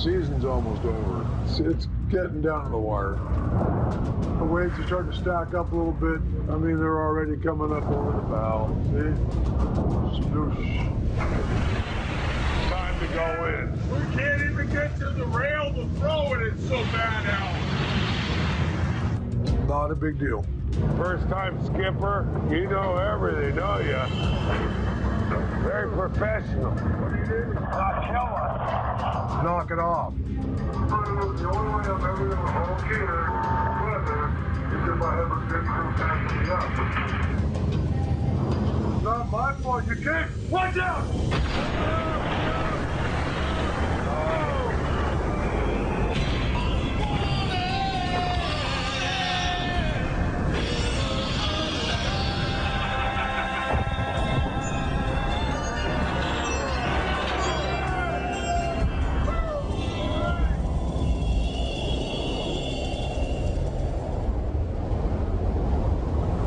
season's almost over. It's getting down to the wire. The waves are starting to stack up a little bit. I mean, they're already coming up over the bow. See? Sploosh. Time to go in. We can't even get to the rail to throw it. It's so bad out. Not a big deal. First time skipper, you know everything, don't you? Very professional. What do you do? Not kill us. Knock it off. The only way I'm ever going to okay there weather is if I have a good crew backing me up. Not my fault. You can't. Watch out!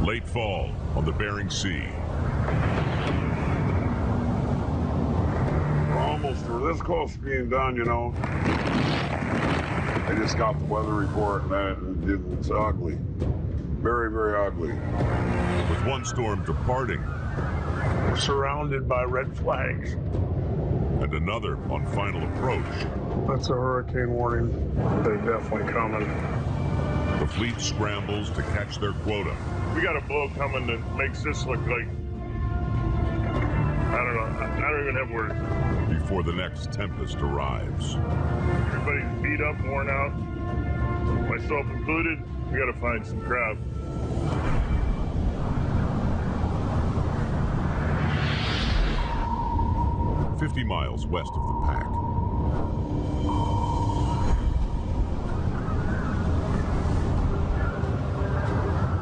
Late fall on the Bering Sea. We're almost through. This close to being done, you know. I just got the weather report and it's ugly. Very, very ugly. With one storm departing. We're surrounded by red flags. And another on final approach. That's a hurricane warning. They're definitely coming. The fleet scrambles to catch their quota. We got a blow coming that makes this look like, I don't know, I don't even have words. Before the next tempest arrives. Everybody's beat up, worn out, myself included. We got to find some crab. "50 miles west of the pack.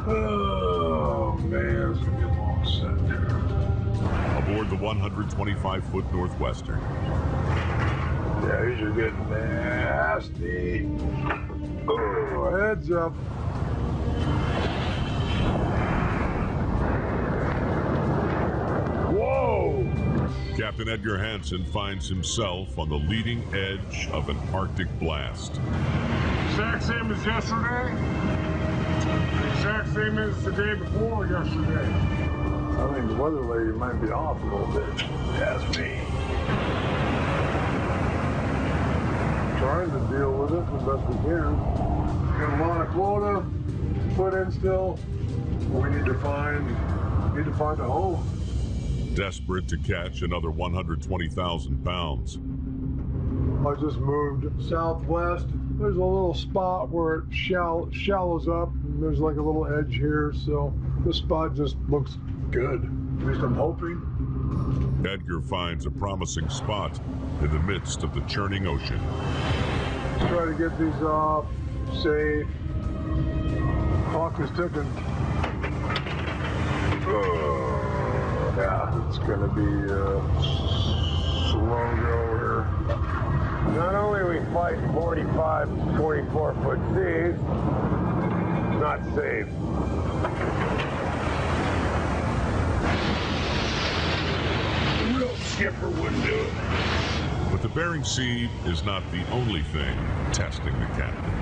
Oh, man, it's going to be a long set. Aboard the 125-foot Northwestern. Yeah, these are getting nasty. Oh, heads up. Whoa! Captain Edgar Hansen finds himself on the leading edge of an Arctic blast. Exact same as yesterday. Exact same as the day before yesterday. I think the weather lady might be off a little bit. That's me. Trying to deal with it as best we can. Got a lot of quota put in still. We need to find a home. Desperate to catch another 120,000 pounds. I just moved southwest. There's a little spot where it shallows up. And there's like a little edge here, so this spot just looks good. At least I'm hoping. Edgar finds a promising spot in the midst of the churning ocean. Let's try to get these off. Safe. Clock is ticking. Yeah, it's gonna be a slow go here. Not only are we fighting 45, 24-foot seas, not safe. The real skipper wouldn't do it. But the Bering Sea is not the only thing testing the captain.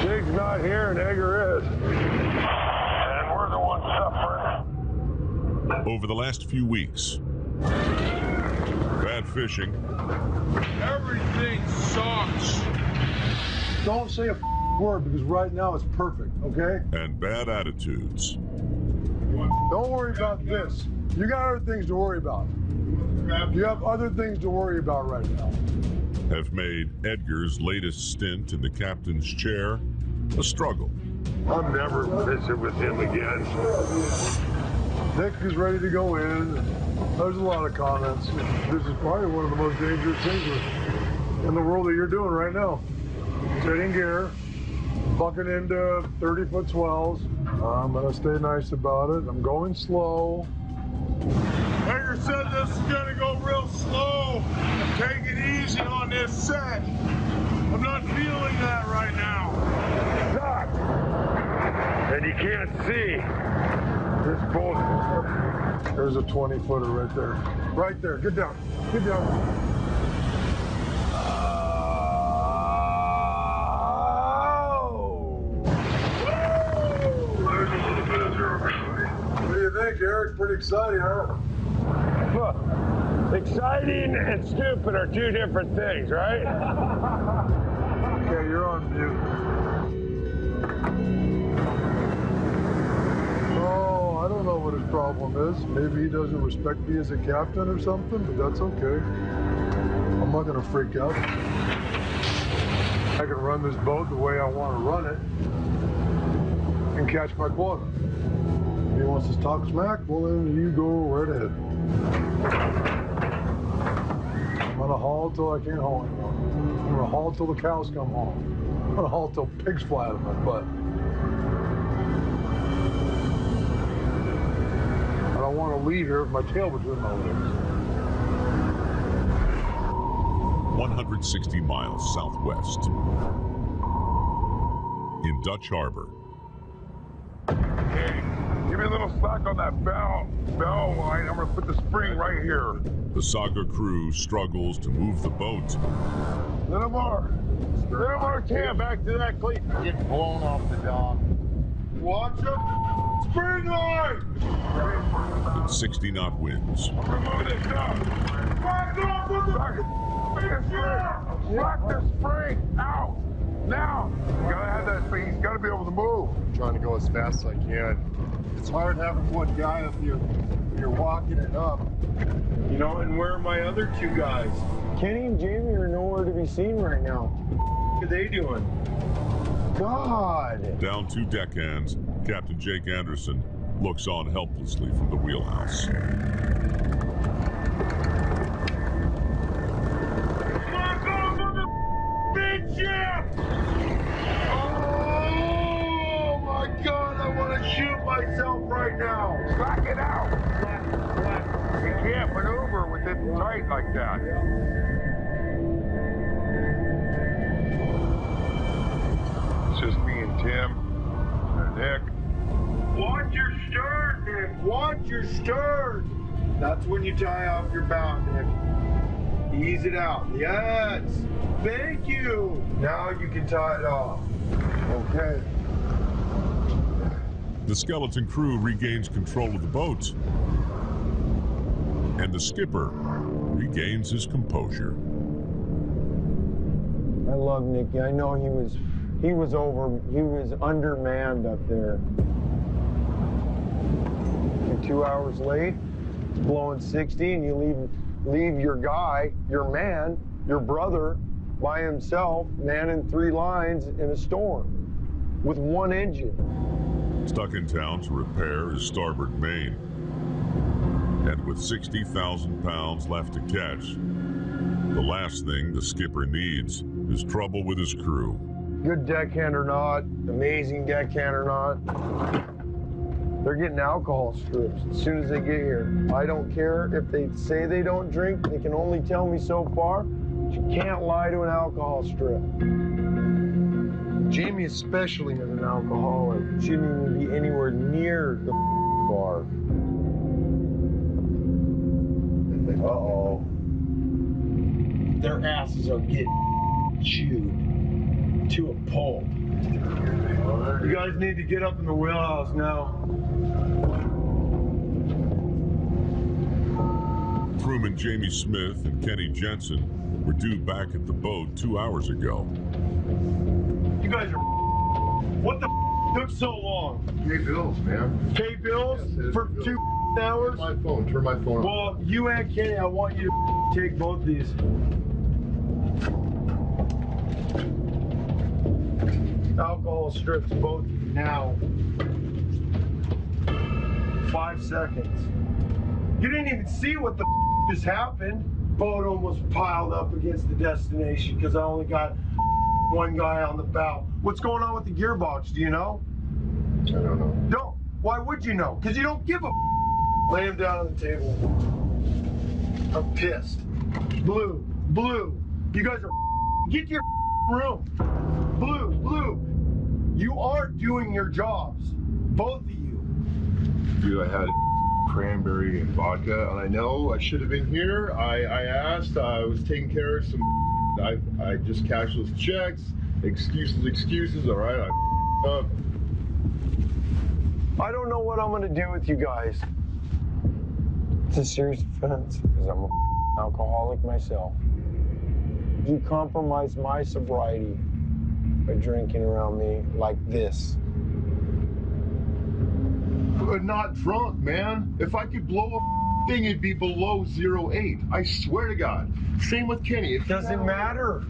Jig's not here and Edgar is. And we're the ones suffering. Over the last few weeks, bad fishing. Everything sucks. Don't say a word because right now it's perfect, okay? And bad attitudes. Don't worry about this. You got other things to worry about. You have other things to worry about right now. Have made Edgar's latest stint in the captain's chair a struggle. I'm never fishing with him again. Nick is ready to go in. There's a lot of comments. This is probably one of the most dangerous things in the world that you're doing right now. Setting gear, bucking into 30-foot swells. I'm gonna stay nice about it. I'm going slow. Edgar said this is gonna go real slow. Take it easy on this set. I'm not feeling that right now. Suck! And you can't see. This boat. There's a 20-footer right there. Right there. Get down. Get down. pretty exciting, huh? Exciting and stupid are two different things, right? Okay, you're on mute. Oh, I don't know what his problem is. Maybe he doesn't respect me as a captain or something, but that's okay. I'm not gonna freak out. I can run this boat the way I want to run it and catch my quota. If he wants to talk smack, well then you go right ahead. I'm gonna haul till I can't haul anymore. I'm gonna haul till the cows come home. I'm gonna haul till pigs fly out of my butt. I don't want to leave here with my tail between my legs. 160 miles southwest. In Dutch Harbor. Hey, give me a little slack on that bow line. I'm gonna put the spring right here. The Saga crew struggles to move the boat. Little more, Tam, back to that cleat. Get blown off the dock. Watch the spring line. In 60-knot winds. Remove this now. Back off with the Slack the spring out. Now. You gotta have that spring. He's gotta be able to move. I'm trying to go as fast as I can. It's hard having one guy if you're walking it up. You know, and where are my other two guys? Kenny and Jamie are nowhere to be seen right now. What are they doing? God! Down two deckhands, Captain Jake Anderson looks on helplessly from the wheelhouse. Slack off on the midship! Oh my God! I want to shoot myself right now. Slack it out. Slack. You can't maneuver with it tight like that. It's just me and Tim and Nick. Watch your stern, Nick. Watch your stern. That's when you tie off your bow, Nick. Ease it out. Yes! Thank you! Now you can tie it off. Okay. The skeleton crew regains control of the boat. And the skipper regains his composure. I love Nicky. I know he was undermanned up there. You're 2 hours late, it's blowing 60, and you leave your guy, your man, your brother by himself, manning 3 lines in a storm with 1 engine. Stuck in town to repair his starboard main. And with 60,000 pounds left to catch, the last thing the skipper needs is trouble with his crew. Good deckhand or not, amazing deckhand or not, they're getting alcohol strips as soon as they get here. I don't care if they say they don't drink, they can only tell me so far, but you can't lie to an alcohol strip. Jamie especially is an alcoholic. Shouldn't even be anywhere near the bar. Uh-oh. Their asses are getting chewed to a pulp. You guys need to get up in the wheelhouse now. Crewman Jamie Smith and Kenny Jensen were due back at the boat 2 hours ago. You guys are... What the took so long? Pay bills, man. Pay bills for 2 hours? Turn my phone on. Well, you and Kenny, I want you to take both these. Alcohol strips, both now. 5 seconds. You didn't even see what the just happened. Boat almost piled up against the destination because I only got 1 guy on the bow. What's going on with the gearbox? Do you know? I don't know. Don't. Why would you know? Because you don't give a Lay him down on the table. I'm pissed. Blue. You guys are get to your room. Blue. You aren't doing your jobs. Both of you. Dude, I had cranberry and vodka, and I know I should have been here. I asked. I was taking care of some. I just cashed those checks. Excuses. All right. I don't know what I'm gonna do with you guys. It's a serious offense because I'm an alcoholic myself. You compromise my sobriety by drinking around me like this. But not drunk, man. If I could blow a thing, it'd be below 0.8. I swear to God. Same with Kenny. It doesn't matter.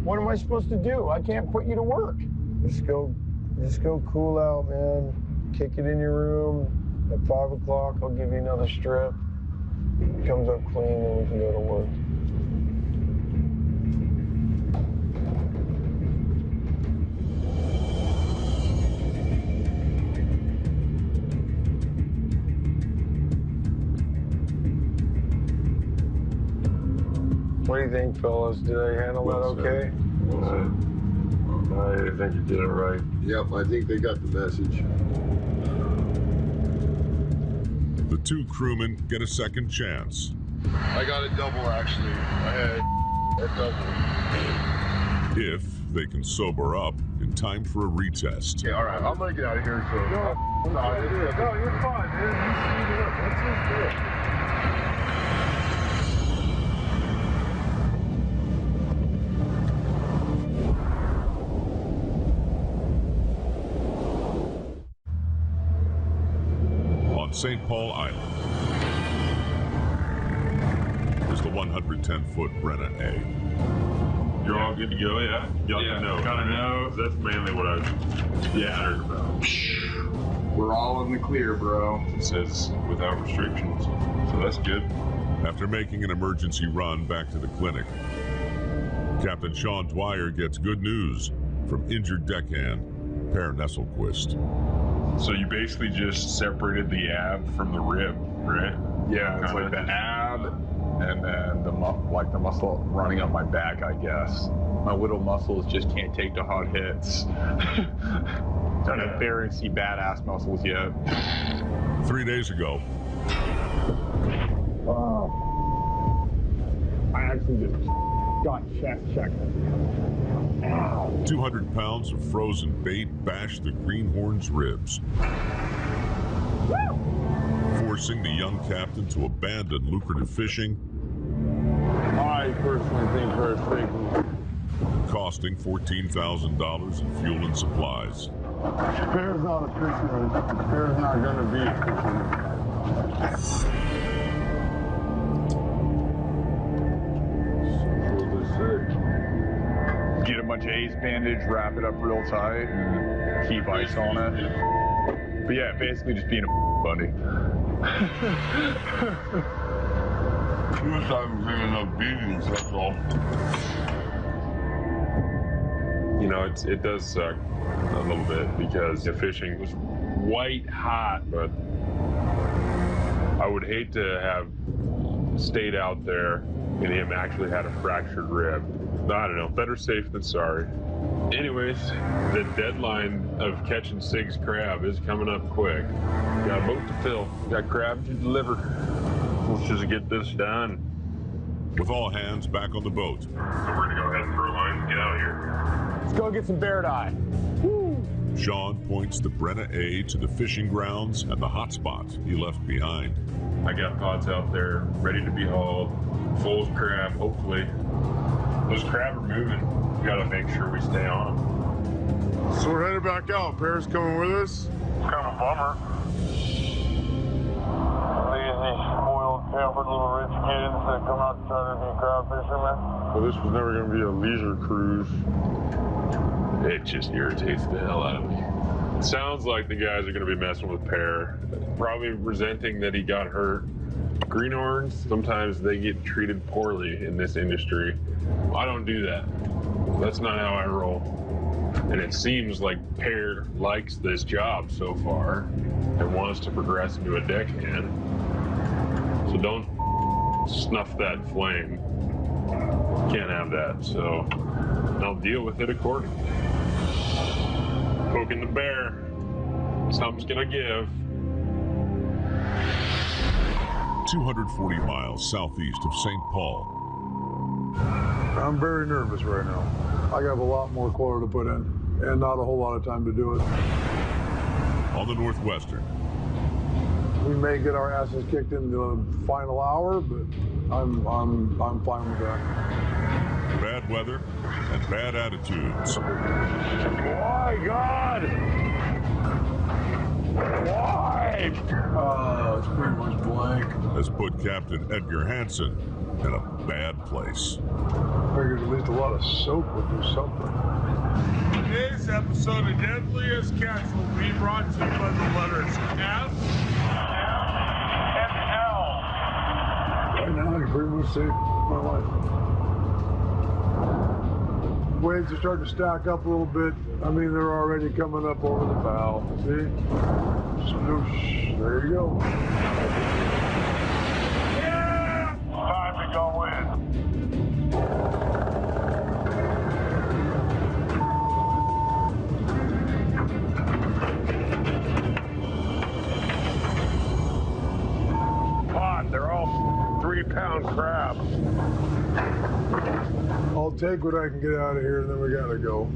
What am I supposed to do? I can't put you to work. Just go cool out, man. Kick it in your room. At 5 o'clock, I'll give you another strip. It comes up clean, and we can go to work. What do you think, fellas? Did I handle that okay? I think you did it right. Yep, I think they got the message. The two crewmen get a second chance. I got a double, actually. I had a double. If they can sober up in time for a retest. Yeah, all right. I'm gonna get out of here. So. No, you're fine, man. You speed it up. Let's just do it. St. Paul Island is the 110-foot Brenna A. You're all good to go, yeah? Got to know. Gotta know. That's mainly what I was concerned about. We're all in the clear, bro. It says without restrictions, so that's good. After making an emergency run back to the clinic, Captain Sean Dwyer gets good news from injured deckhand Per Nesselquist. So you basically just separated the ab from the rib, right? Yeah, it's like the ab and then the muscle running up my back, I guess. My little muscles just can't take the hot hits. Don't embarrass see badass muscles yet. 3 days ago, I actually just got chest checked. 200 pounds of frozen bait bashed the greenhorn's ribs, forcing the young captain to abandon lucrative fishing. I personally think very frequently. Costing $14,000 in fuel and supplies. Bear's not a fisherman. Bear's not going to be a fisherman. Get a bunch of ace bandage, wrap it up real tight, and keep ice on it. But yeah, basically just being a buddy. You just haven't seen enough beatings, that's all. You know, it does suck a little bit because the fishing was white hot, but I would hate to have stayed out there and him actually had a fractured rib. I don't know, better safe than sorry. Anyways, the deadline of catching Sig's crab is coming up quick. Got a boat to fill, got crab to deliver. Let's just get this done. With all hands back on the boat, So we're gonna go ahead and throw lines and get out of here. Let's go get some bear dye. Sean points the Brenna A to the fishing grounds and the hot spot he left behind. I got pots out there, ready to be hauled, full of crab, hopefully. Those crab are moving. We gotta make sure we stay on them. So we're headed back out. Pear's coming with us. Kind of a bummer. Lazy, spoiled, pampered little rich kids that come out to try to be crab fishermen. Well, this was never going to be a leisure cruise. It just irritates the hell out of me. Sounds like the guys are gonna be messing with Per, probably resenting that he got hurt. Greenhorns, sometimes they get treated poorly in this industry. I don't do that. That's not how I roll. And it seems like Per likes this job so far and wants to progress into a deckhand. So don't snuff that flame. Can't have that, so I'll deal with it accordingly. Poking the bear. Something's gonna give. 240 miles southeast of St. Paul. I'm very nervous right now. I have a lot more quota to put in and not a whole lot of time to do it. On the Northwestern, We may get our asses kicked in the final hour, but I'm fine with that. Bad weather and bad attitudes Why, God? Why? Oh, it's pretty much blank. has put Captain Edgar Hansen in a bad place. Figured at least a lot of soap would do something. Today's episode of Deadliest Catch will be brought to you by the letters F and L. Right now, I can pretty much save my life. Waves are starting to stack up a little bit. I mean, they're already coming up over the bow. See? Sploosh. There you go. Yeah! Time to go in. Pot, they're all 3-pound crab. I'll take what I can get out of here, and then we gotta go.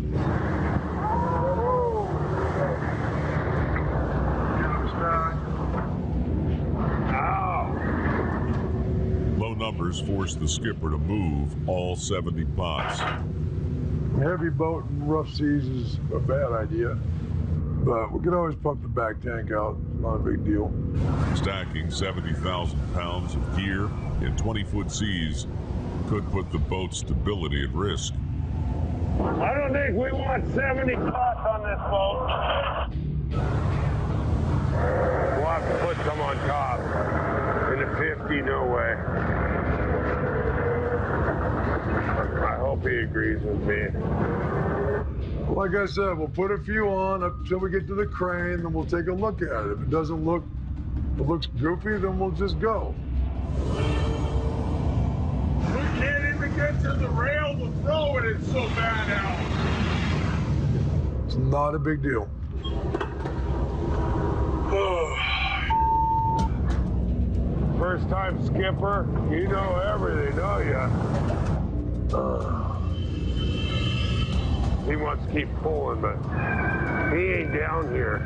Low numbers force the skipper to move all 70 pots. Heavy boat in rough seas is a bad idea, but we can always pump the back tank out. It's not a big deal. Stacking 70,000 pounds of gear in 20-foot seas could put the boat's stability at risk. I don't think we want 70 pots on this boat. We'll have to put some on top. In the 50, no way. I hope he agrees with me. Like I said, we'll put a few on up until we get to the crane, then we'll take a look at it. If it doesn't look, if it looks goofy, then we'll just go. We can't even get to the rail to throw it. It's so bad out. It's not a big deal. First time skipper, you know everything, don't ya? He wants to keep pulling, but he ain't down here.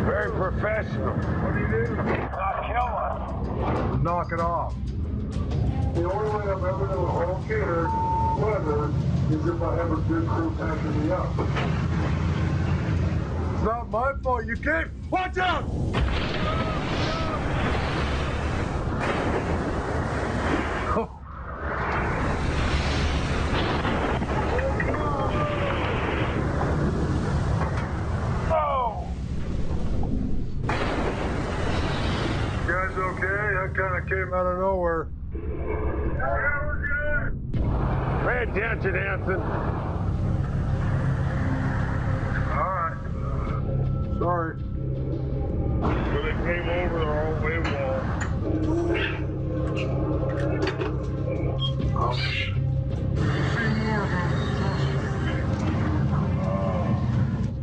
Very professional. What do you do? Not kill us. Knock it off. The only way I'm ever going to okay weather is if I have a good crew packing me up. It's not my fault. You can't. Watch out! You guys okay? That kind of came out of nowhere. Yeah, we're good. Pay attention, Hanson. All right. Sorry. When they came over, they're all way wall. Ouch.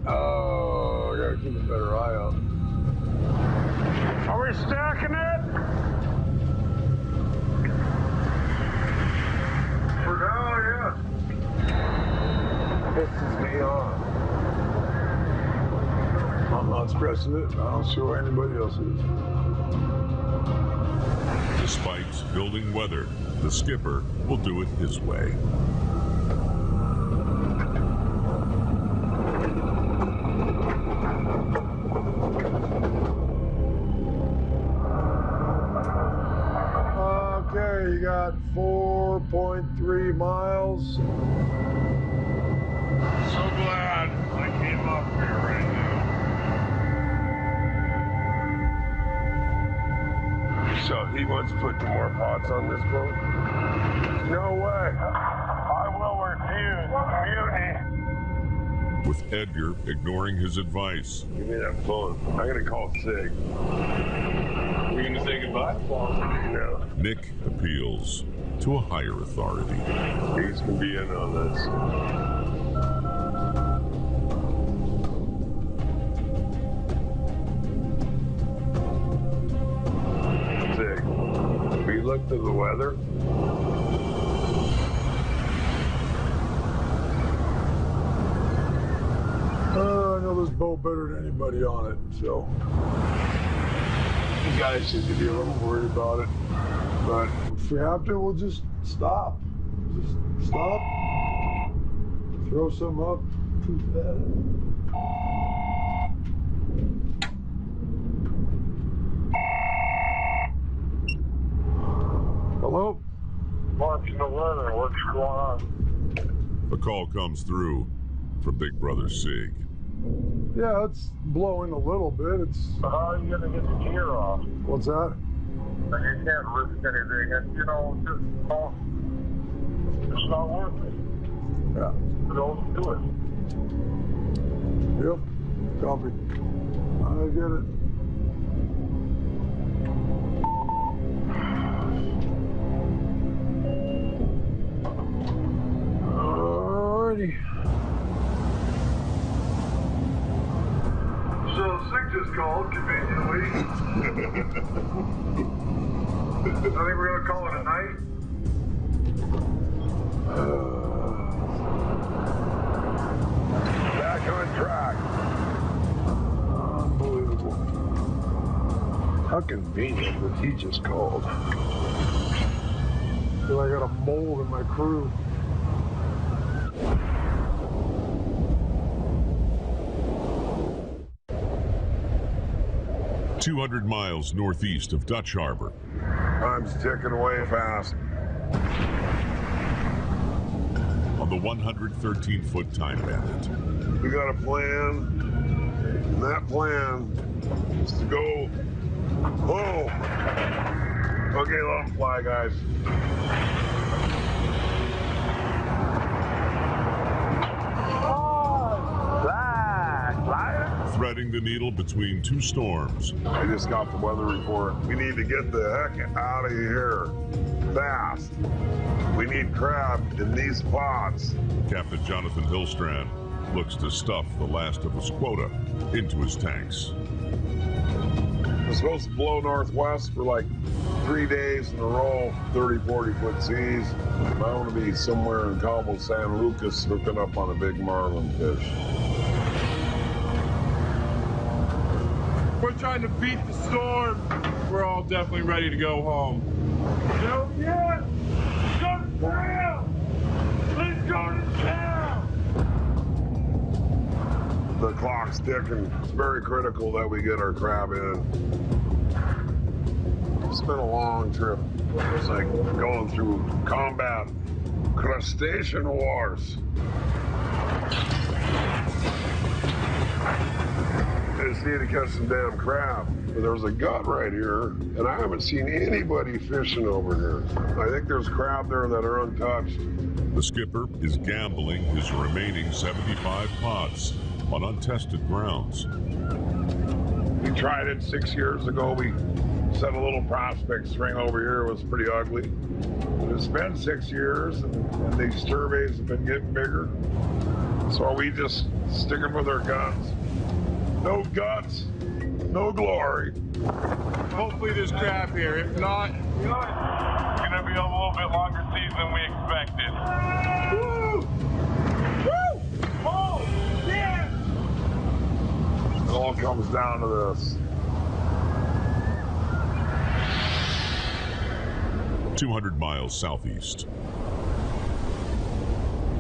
Oh, I gotta keep a better eye out. Are we stacking it? For now, yeah. Pisses me off. I'm not stressing it. I don't see why anybody else is. Despite building weather, the skipper will do it his way. Okay, you got 4.3 miles. So glad I came up here right now. So he wants to put more pots on this boat? No way. I will refuse mutiny. With Edgar ignoring his advice, Give me that phone. I'm gonna call Sig. We're gonna say goodbye? No, Nick appeals to a higher authority. he's gonna be in on this. Sig, have you looked at the weather? know this boat better than anybody on it, so you guys should be a little worried about it. But if we have to, we'll just stop. Just stop. Throw some up. Hello? Watching the weather, what's going on? A call comes through from Big Brother Sig. Yeah, it's blowing a little bit. It's. So how are you going to get the gear off? What's that? Like you can't risk anything, and you know, just don't. It's not worth it. Yeah. Don't do it. Yep. Copy. I get it. Alrighty. So Sig just called conveniently. I think we're gonna call it a night. Back on track. Unbelievable. How convenient that he just called. Feel like I got a mold in my crew. "200 miles northeast of Dutch Harbor. Time's ticking away fast. On the 113-foot time bandit. We got a plan, and that plan is to go home. Okay, let them fly, guys. Threading the needle between two storms. I just got the weather report. We need to get the heck out of here fast. We need crab in these pots. Captain Jonathan Hillstrand looks to stuff the last of his quota into his tanks. We're supposed to blow northwest for like 3 days in a row, 30, 40-foot seas. I want to be somewhere in Cabo San Lucas hooking up on a big marlin fish. We're trying to beat the storm. We're all definitely ready to go home. Hell yeah! Go to town! Let's go to town! The clock's ticking. It's very critical that we get our crab in. It's been a long trip. It's like going through combat crustacean wars. I just need to catch some damn crab. But there's a gut right here, and I haven't seen anybody fishing over here. I think there's crab there that are untouched. The skipper is gambling his remaining 75 pots on untested grounds. We tried it 6 years ago. We set a little prospect string over here. It was pretty ugly. It's been 6 years, and these surveys have been getting bigger. So are we just sticking with our guns? No guts, no glory. Hopefully there's crab here. If not, It's gonna be a little bit longer season than we expected. woo! Woo! Oh, yeah! It all comes down to this. 200 miles southeast.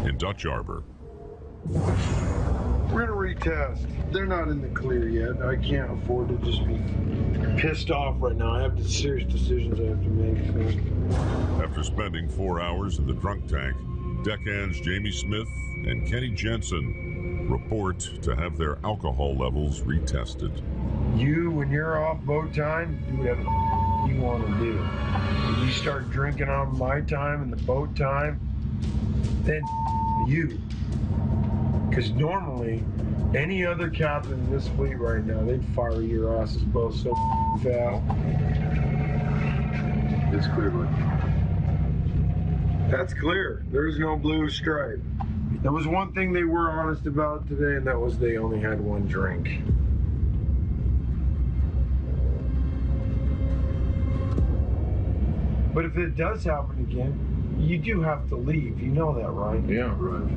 In Dutch Harbor. We're gonna retest. They're not in the clear yet. I can't afford to just be pissed off right now. I have serious decisions I have to make. So. After spending 4 hours in the drunk tank, deckhands Jamie Smith and Kenny Jensen report to have their alcohol levels retested. You, when you're off boat time, do whatever you want to do. When you start drinking on my time and the boat time, then you. Because normally, any other captain in this fleet right now, they'd fire your asses both so foul. It's clear. That's clear. There's no blue stripe. There was one thing they were honest about today, and that was they only had one drink. But if it does happen again, you do have to leave. You know that, right? Yeah, right.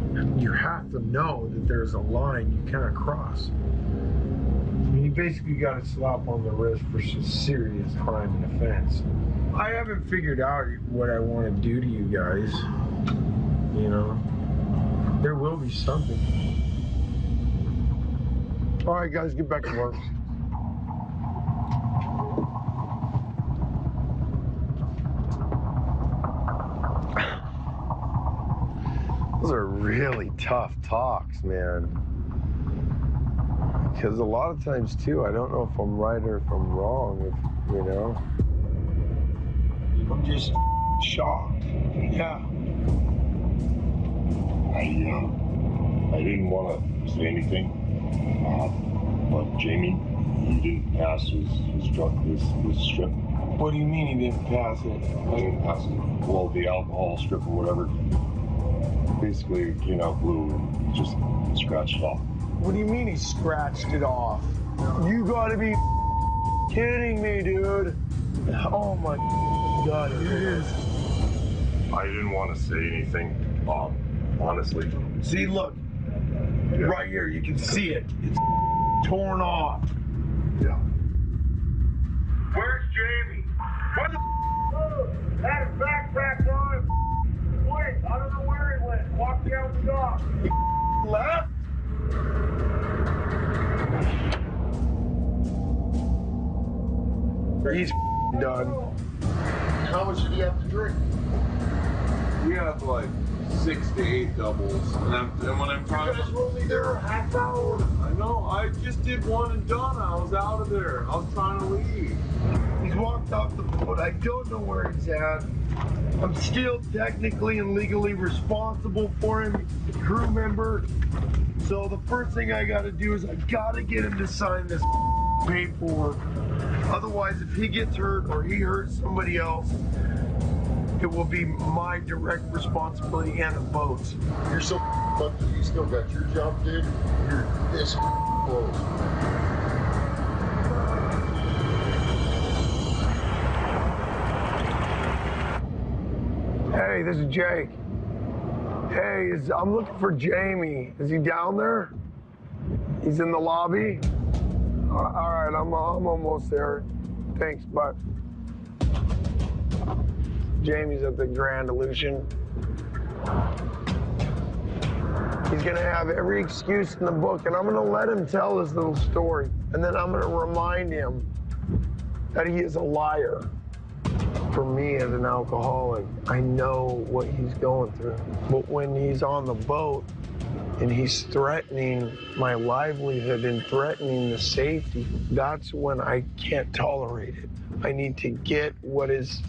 You have to know that there's a line you cannot cross. basically got a slap on the wrist for some serious crime and offense. I haven't figured out what I want to do to you guys. You know, there will be something. All right, guys, get back to work. Those are really tough talks, man. Because a lot of times, too, I don't know if I'm right or if I'm wrong, you know? I'm just shocked. Yeah. I didn't want to say anything, but Jamie, he didn't pass his drug, his strip. What do you mean he didn't pass it? I didn't pass it. Well, the alcohol strip or whatever. Basically, it came out blue and just scratched it off. What do you mean he scratched it off? You gotta be kidding me, dude. Oh my God, it is. I didn't want to say anything, honestly. See, look, right here, you can see it. It's torn off. Yeah. Where's Jamie? Where the had his backpack on. Wait, I don't know where he went. Walked down the dock. Left? He's done. How much did he have to drink? We have like 6 to 8 doubles, and when I'm trying You guys were only there a half hour. I know, I just did one and done. I was out of there. I was trying to leave. He's walked off the boat. I don't know where he's at. I'm still technically and legally responsible for him, crew member. So the first thing I gotta do is I gotta get him to sign this paperwork. Otherwise, if he gets hurt or he hurts somebody else, it will be my direct responsibility and the boat's. You're so lucky you still got your job, dude. You're this close. Hey, this is Jake. Hey, I'm looking for Jamie. Is he down there? He's in the lobby? All right, I'm almost there. Thanks, bye. Jamie's at the Grand Illusion. He's gonna have every excuse in the book, and I'm gonna let him tell his little story. And then I'm gonna remind him that he is a liar. For me as an alcoholic, I know what he's going through. But when he's on the boat and he's threatening my livelihood and threatening the safety, that's when I can't tolerate it. I need to get what is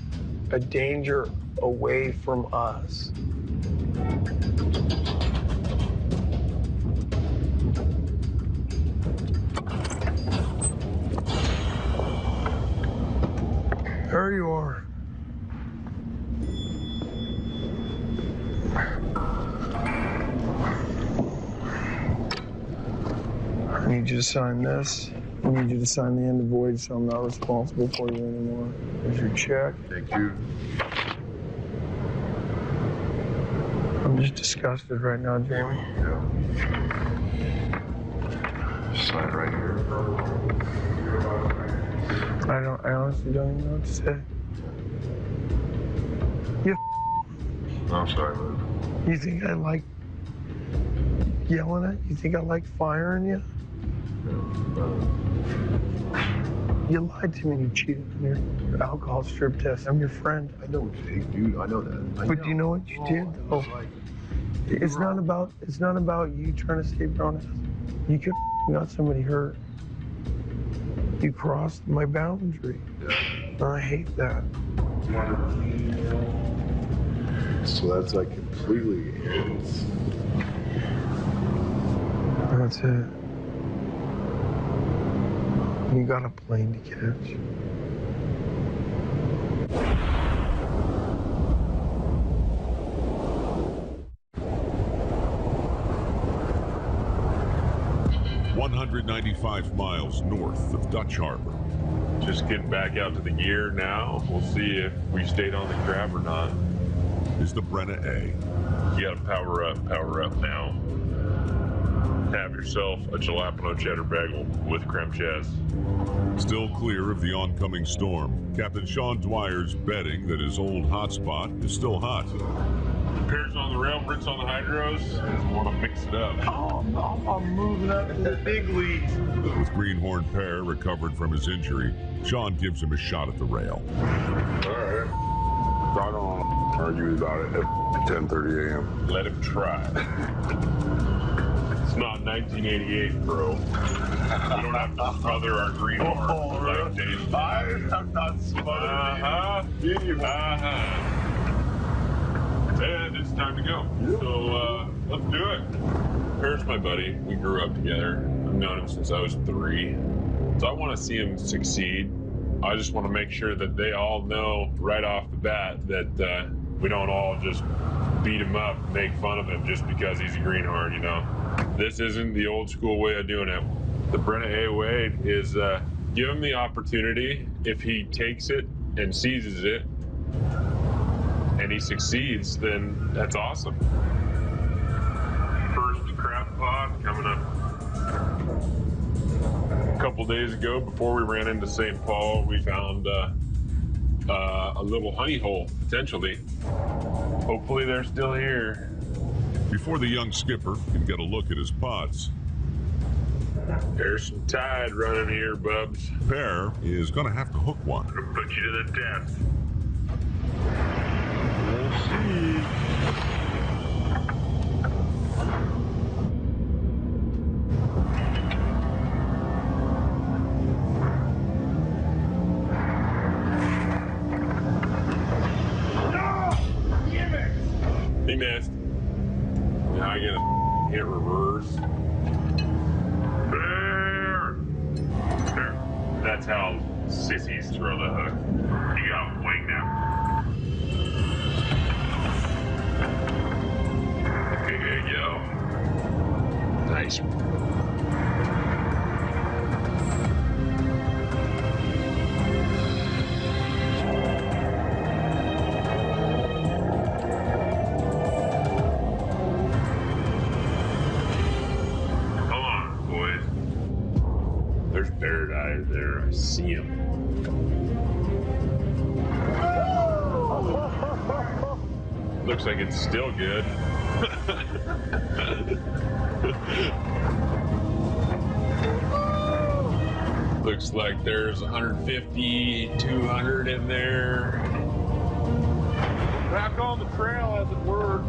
a danger away from us. There you are. I need you to sign this. I need you to sign the end of void so I'm not responsible for you anymore. Here's your check. Thank you. I'm just disgusted right now, Jamie. Yeah. Sign right here. I honestly don't even know what to say. You I'm sorry, man. You think I like yelling at you? You think I like firing you? You lied to me and you cheated on your alcohol strip test. I'm your friend. I know what you think, dude. I know that. But do you know what you did, though? It's not about you trying to save your own ass. You could got somebody hurt. You crossed my boundary. Yeah. And I hate that. So that's like completely against. That's it. You got a plane to catch. $195 miles north of Dutch Harbor. Just getting back out to the gear now. We'll see if we stayed on the grab or not. Is the Brenna A. You gotta power up now. have yourself a jalapeno cheddar bagel with creme chess. Still clear of the oncoming storm, Captain Sean Dwyer's betting that his old hotspot is still hot. Pears on the rail, Brits on the hydros. Just want to mix it up. I'm moving up to the big leagues. With Greenhorn Pear recovered from his injury, Sean gives him a shot at the rail. All right. I don't argue about it at 10:30 a.m. Let him try. It's not 1988, bro. We don't have to smother our greenhorn like Dave. I'm not smothered. And it's time to go. So let's do it. Pear's my buddy. We grew up together. I've known him since I was 3. So I want to see him succeed. I just want to make sure that they all know right off the bat that we don't all just beat him up, make fun of him just because he's a greenhorn, you know. This isn't the old school way of doing it. The Brenna A. Wade is give him the opportunity. If he takes it and seizes it and he succeeds, then that's awesome. First crab pod coming up. A couple days ago, before we ran into St. Paul, we found a little honey hole, potentially. Hopefully they're still here. Before the young skipper can get a look at his pods, There's some tide running here, Bubs. Pear is going to have to hook one. It'll put you to the depth. We'll see. He missed. Now I gotta hit reverse. There. There. That's how sissies throw the hook. You got a wing now. Okay, there you go. Nice. There's paradise there. I see him. Looks like it's still good. Looks like there's 150, 200 in there. Back on the trail, as it were.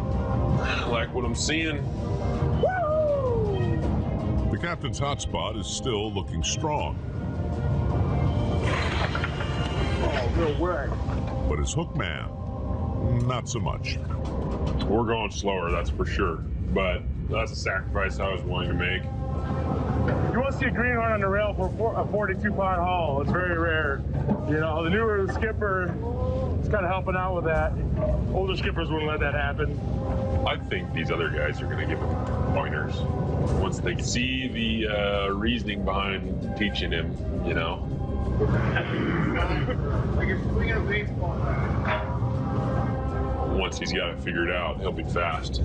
I like what I'm seeing. The captain's hotspot is still looking strong, Oh, real whack. but his hook man, not so much. We're going slower, that's for sure. But that's a sacrifice I was willing to make. You won't see a greenhorn on the rail for a 42-pound haul. It's very rare. You know, the newer skipper is kind of helping out with that. Older skippers wouldn't let that happen. I think these other guys are going to give him pointers once they see the reasoning behind teaching him, you know. Like you're swinging a baseball bat. Once he's got it figured out, he'll be fast.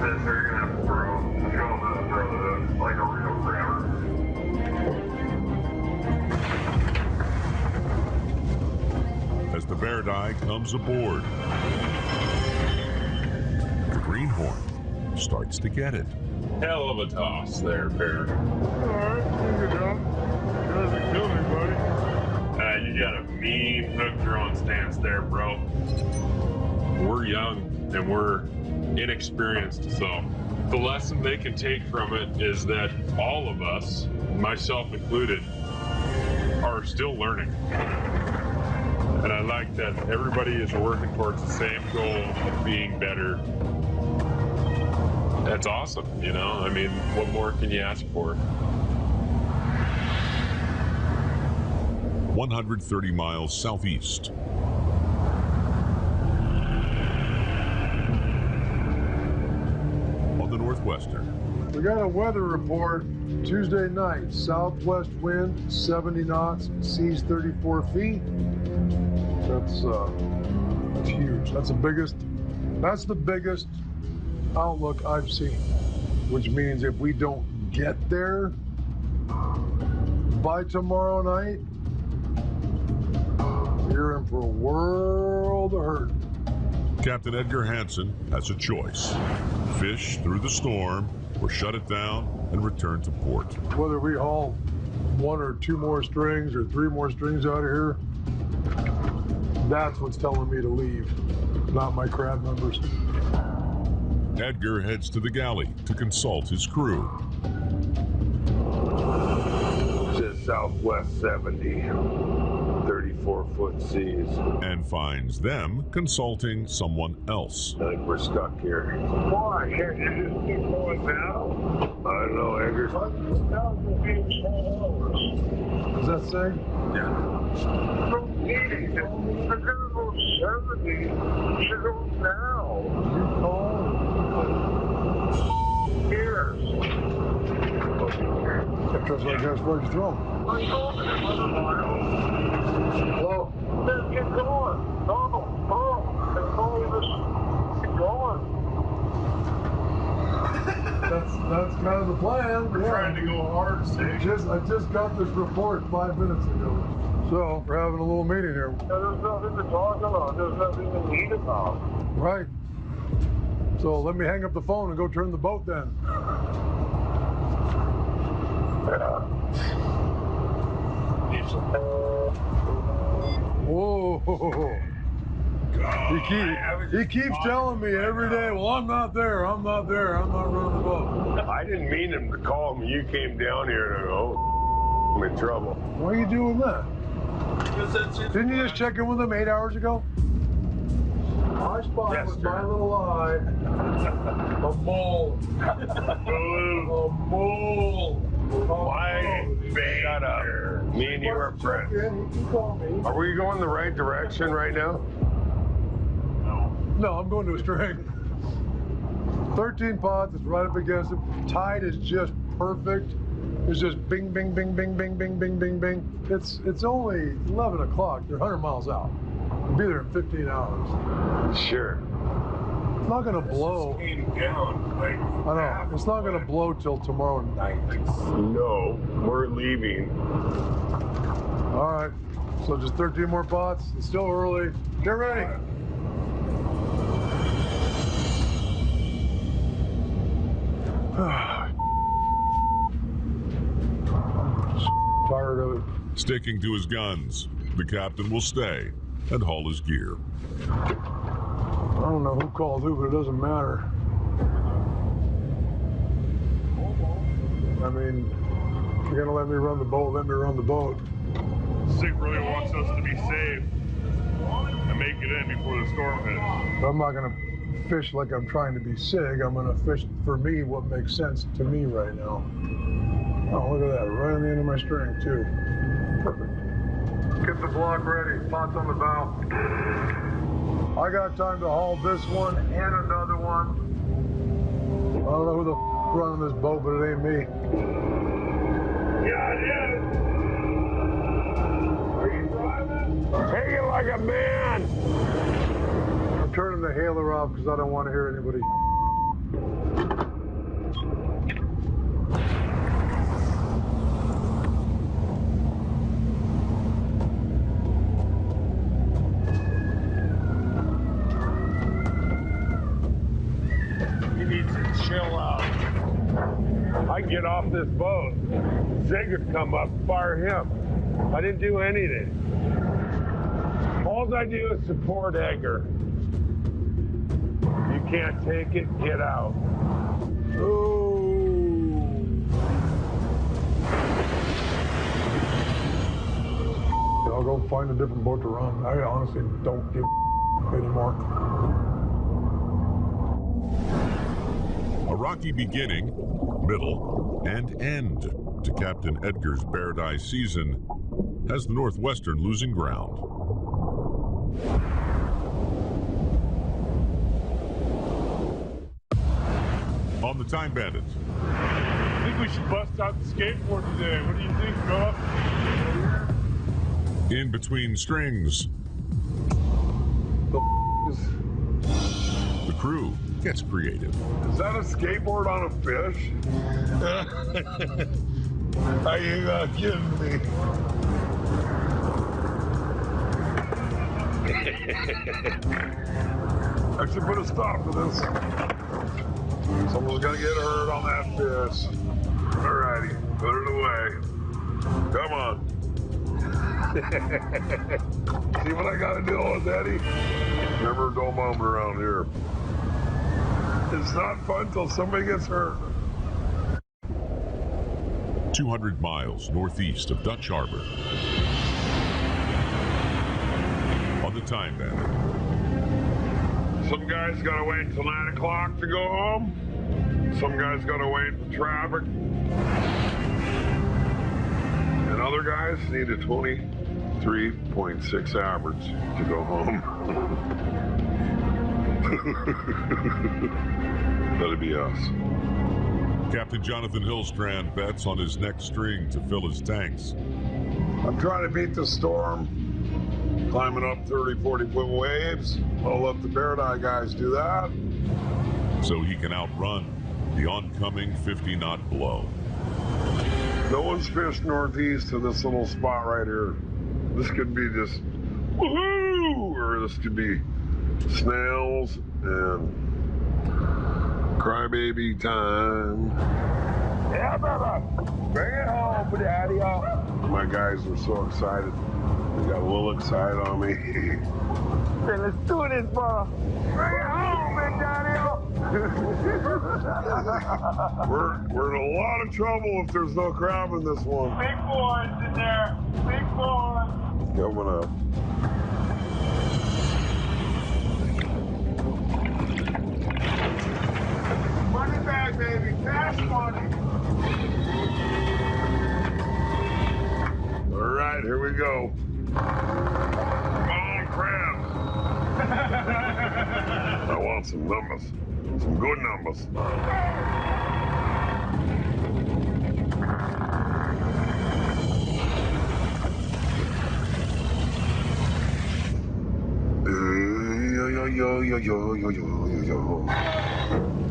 They're gonna have to throw him how to throw the hook like a real grabber. As the bear die comes aboard, the greenhorn starts to get it. Hell of a toss there, Pear. Alright, good job. Doesn't kill anybody. You got a mean hook throwing stance there, bro. We're young and we're inexperienced, so the lesson they can take from it is that all of us, myself included, are still learning. And I like that everybody is working towards the same goal of being better. That's awesome, you know? I mean, what more can you ask for? 130 miles southeast. On the Northwestern, We got a weather report Tuesday night. Southwest wind 70 knots, seas 34 feet. That's huge. That's the biggest That's the biggest outlook I've seen, which means if we don't get there by tomorrow night, you're in for a world of hurt. Captain Edgar Hansen has a choice. Fish through the storm or shut it down and return to port. Whether we haul 1 or 2 more strings or 3 more strings out of here, that's what's telling me to leave, not my crab members. Edgar heads to the galley to consult his crew. Says Southwest 70, 34-foot seas. And finds them consulting someone else. I think we're stuck here. Why? Can't you just keep going now? I don't know, Edgar. That will be 4 hours. Does that say? Yeah. So easy. They're going to go 70. You should go now. You call? Years. That trust like that's where you throw 'em. I'm going 11 miles. Hello? Just keep going. No. Keep going. That's kind of the plan. We're trying to go hard, I Sig. just got this report 5 minutes ago. So we're having a little meeting here. There's nothing to talk about. There's nothing to read about. Right. So let me hang up the phone and go turn the boat then. Whoa. He keeps telling me every day, well, I'm not there, I'm not running the boat. I didn't mean him to call me. You came down here and go, oh, I'm in trouble. Why are you doing that? Didn't you just check in with him 8 hours ago? I spotted with my little eye a mole. A mole. Shut up. Me and you are friends. Are we going the right direction right now? No, I'm going to a string. 13 pots, it's right up against it. Tide is just perfect. It's just bing, bing, bing, bing, bing, bing, bing, bing, bing. It's only 11 o'clock. They're 100 miles out. We'll be there in 15 hours. Sure. It's not going to blow. Came down, like, I know. It's not going to blow till tomorrow night. No, we're leaving. All right. So just 13 more pots. It's still early. Get ready. Tired of it. Sticking to his guns, the captain will stay and haul his gear. I don't know who called who, but it doesn't matter. I mean, if you're gonna let me run the boat, let me run the boat. Sig really wants us to be safe and make it in before the storm hits. But I'm not gonna fish like I'm trying to be Sig. I'm gonna fish for me what makes sense to me right now. Oh, look at that, right on the end of my string too. Perfect. Get the block ready, pots on the bow. I got time to haul this one and another one. I don't know who the running this boat, but it ain't me. Yeah. Are you driving? Take it like a man. I'm turning the hailer off because I don't want to hear anybody. You need to chill out. I get off this boat. Zig would come up, fire him. I didn't do anything. All I do is support Edgar. You can't take it, get out. I'll go find a different boat to run. I honestly don't give anymore. A rocky beginning, middle, and end to Captain Edgar's Paradise season has the Northwestern losing ground. On the Time Bandit, I think we should bust out the skateboard today. What do you think, Philip? in between strings, the crew gets creative. Is that a skateboard on a fish? Are you not kidding me? I should put a stop to this. Someone's gonna get hurt on that fish. Alrighty, put it away. Come on. See what I gotta deal with, Eddie? Never a dull moment around here. It's not fun till somebody gets hurt. 200 miles northeast of Dutch Harbor. On the Time Bandit. Some guys gotta wait until 9 o'clock to go home. Some guys gotta wait for traffic. And other guys need a 23.6 average to go home. That'd be us. Captain Jonathan Hillstrand bets on his next string to fill his tanks. I'm trying to beat the storm, climbing up 30, 40-foot waves. I'll let the Paradise guys do that. So he can outrun the oncoming 50-knot blow. No one's fished northeast of this little spot right here. This could be just woohoo, or this could be snails and crybaby time. Yeah, brother. Bring it home, daddy. My guys are so excited. They got a little excited on me. Hey, let's do this, brother. Bring it home, big daddy. We're in a lot of trouble if there's no crab in this one. Big boys in there. Big boys. Coming up. Money bag, baby. Cash money. All right, here we go. Come on, crabs. I want some numbers. Some good numbers. Yo.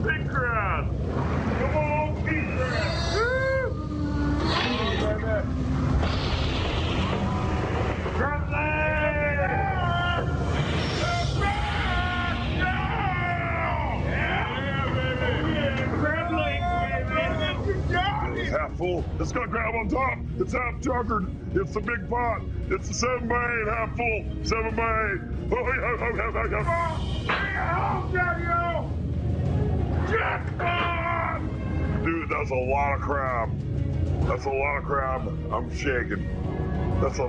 Big crab. Come on, big crab. Crab leg. It's half full. It's got crab on top. It's half chuggered. It's a big pot. It's a 7 by 8, half full. 7 by 8. Dude, that's a lot of crab. That's a lot of crab. I'm shaking. That's a.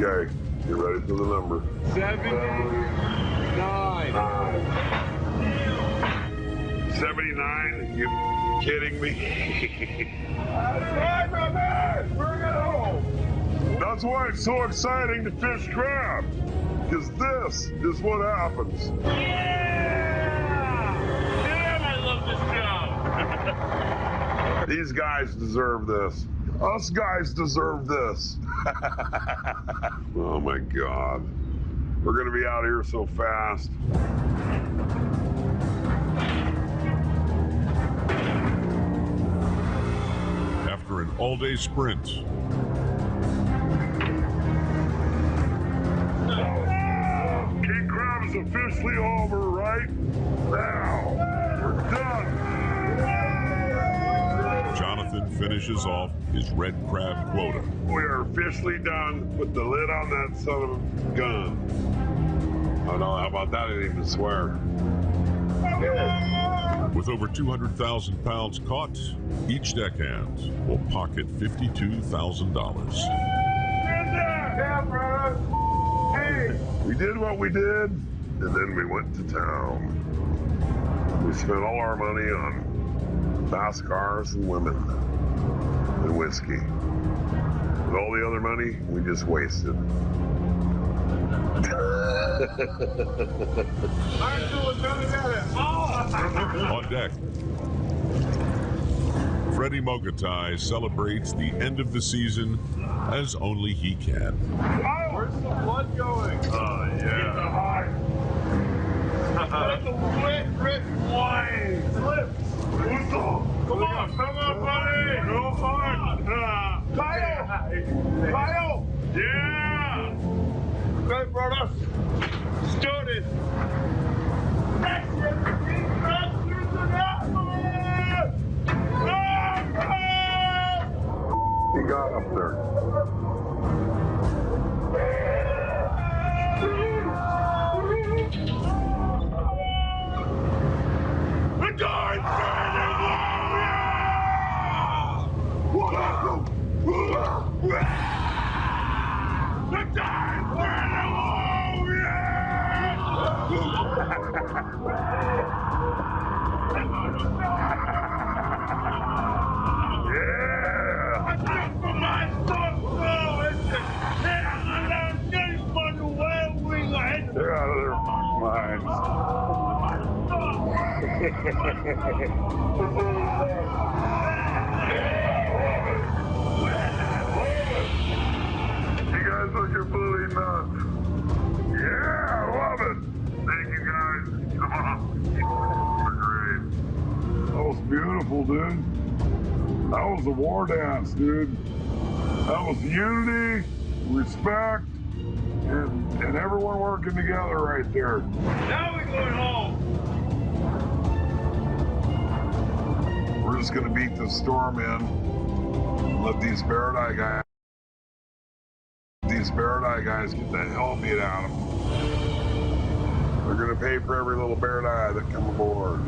Okay, you ready for the number? 79. 79? You kidding me? That's right, my man. Bring it home. That's why it's so exciting to fish crab. Because this is what happens. Yeah! Damn, I love this job. These guys deserve this. Us guys deserve this. Oh my God. We're gonna be out here so fast. After an all-day sprint, King Crab is officially over right now. We're done. Jonathan finishes off his red crab quota. We are officially done. Put the lid on that son of a gun. Oh no, how about that? I didn't even swear. With over 200,000 pounds caught, each deckhand will pocket $52,000. Yeah, brother. Hey. We did what we did, and then we went to town. We spent all our money on fast cars and women and whiskey. And all the other money, we just wasted. On deck, Freddie Mogatai celebrates the end of the season as only he can. Where's the blood going? Oh, yeah. That's a wet, red wine. Come on, buddy. Go hard. Kyle. Yeah. Okay, brothers. Let's do this. He got up there. They're out of their minds. You guys look completely nuts. Yeah, I love it. Thank you guys. Come on. You're great. That was beautiful, dude. That was a war dance, dude. That was unity, respect, and everyone working together right there. Now we're going home. We're just gonna beat the storm in. Let these Baradai guys get the hell beat out of them. They're gonna pay for every little Baradai that come aboard.